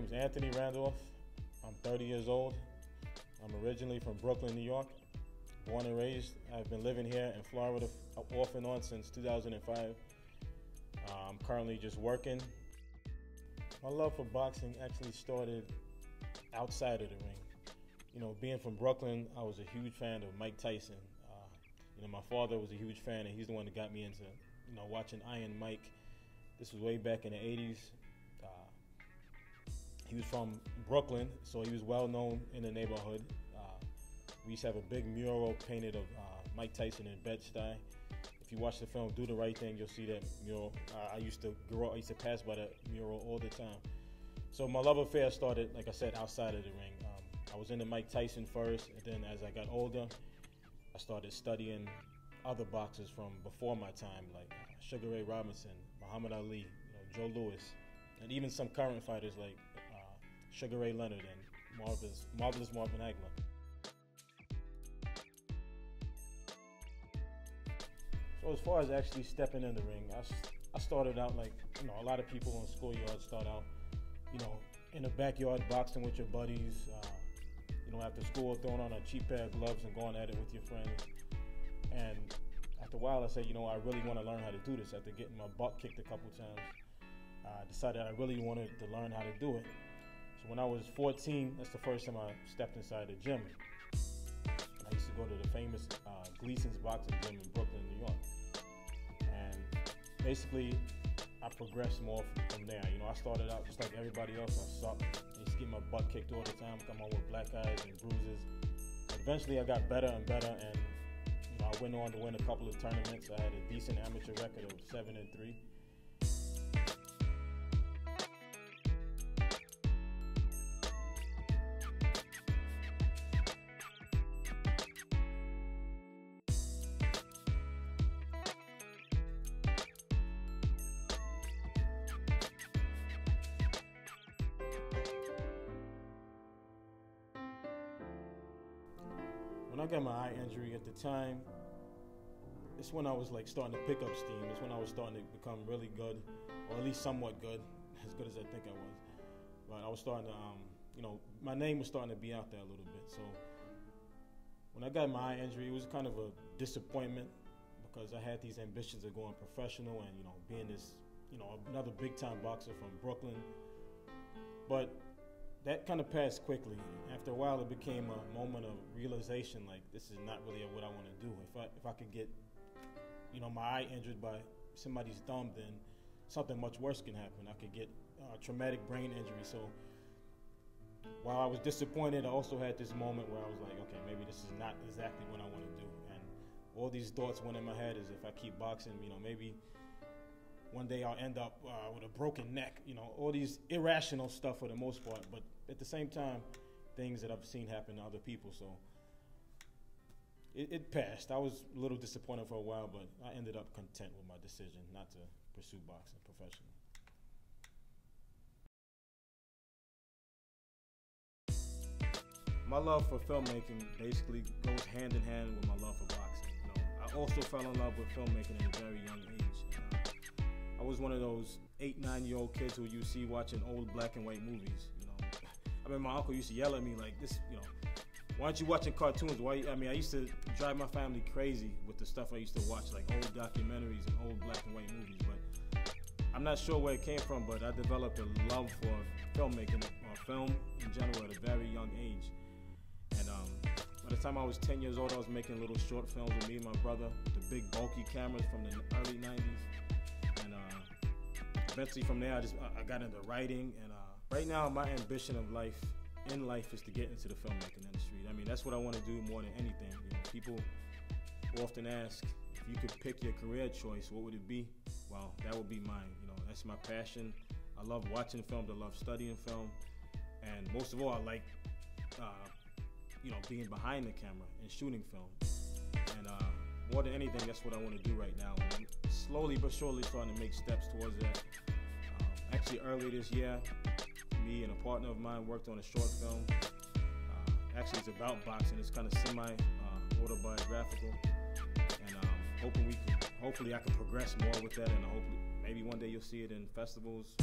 name's Anthony Randolph. I'm 30 years old. I'm originally from Brooklyn, New York. Born and raised. I've been living here in Florida off and on since 2005. I'm currently just working. My love for boxing actually started outside of the ring. You know, being from Brooklyn, I was a huge fan of Mike Tyson. My father was a huge fan, and he's the one that got me into, watching Iron Mike. This was way back in the 80s. He was from Brooklyn, so he was well known in the neighborhood. We used to have a big mural painted of Mike Tyson in Bed-Stuy. If you watch the film Do the Right Thing, you'll see that mural. I used to pass by that mural all the time. So my love affair started, like I said, outside of the ring. I was into Mike Tyson first, and then as I got older, I started studying other boxers from before my time, like Sugar Ray Robinson, Muhammad Ali, Joe Louis, and even some current fighters like Sugar Ray Leonard and Marvelous Marvin Hagler. So as far as actually stepping in the ring, I started out like a lot of people in schoolyards start out, in the backyard boxing with your buddies. After school, throwing on a cheap pair of gloves and going at it with your friends. And after a while, I said, I really want to learn how to do this. After getting my butt kicked a couple times, I decided I really wanted to learn how to do it. So when I was 14, that's the first time I stepped inside the gym. And I used to go to the famous Gleason's boxing gym in Brooklyn, New York. And basically, I progressed more from there. I started out just like everybody else. I sucked. I used to get my butt kicked all the time, come home with black eyes and bruises. Eventually, I got better and better, and I went on to win a couple of tournaments. I had a decent amateur record of 7-3. When I got my eye injury at the time, it's when I was like starting to pick up steam. It's when I was starting to become really good, or at least somewhat good, as good as I think I was. But I was starting to, my name was starting to be out there a little bit. So when I got my eye injury, it was kind of a disappointment because I had these ambitions of going professional and, being this, another big time boxer from Brooklyn. But that kind of passed quickly. After a while, it became a moment of realization, like this is not really what I want to do. If I could get, my eye injured by somebody's thumb, then something much worse can happen. I could get traumatic brain injury. So while I was disappointed, I also had this moment where I was like, okay, maybe this is not exactly what I want to do. And all these thoughts went in my head is if I keep boxing, maybe one day I'll end up with a broken neck, all these irrational stuff for the most part, but at the same time, things that I've seen happen to other people. So it passed. I was a little disappointed for a while, but I ended up content with my decision not to pursue boxing professionally. My love for filmmaking basically goes hand in hand with my love for boxing. I also fell in love with filmmaking at a very young age. I was one of those 8-9-year-old kids who you see watching old black and white movies. My uncle used to yell at me like this, why aren't you watching cartoons? I used to drive my family crazy with the stuff I used to watch, like old documentaries and old black and white movies. But I'm not sure where it came from, but I developed a love for filmmaking, or film in general, at a very young age. And by the time I was 10 years old, I was making little short films with me and my brother, the big bulky cameras from the early 90s. Eventually from there, I got into writing, and right now my ambition in life is to get into the filmmaking industry. That's what I want to do more than anything. People often ask, if you could pick your career choice, what would it be? Well, that would be mine. That's my passion. I love watching films, I love studying film, and most of all, I like, being behind the camera and shooting film. And more than anything, that's what I want to do right now. And I'm slowly but surely starting to make steps towards that. Actually, earlier this year, me and a partner of mine worked on a short film. Actually, it's about boxing. It's kind of semi-autobiographical. And hopefully I can progress more with that, and hopefully maybe one day you'll see it in festivals.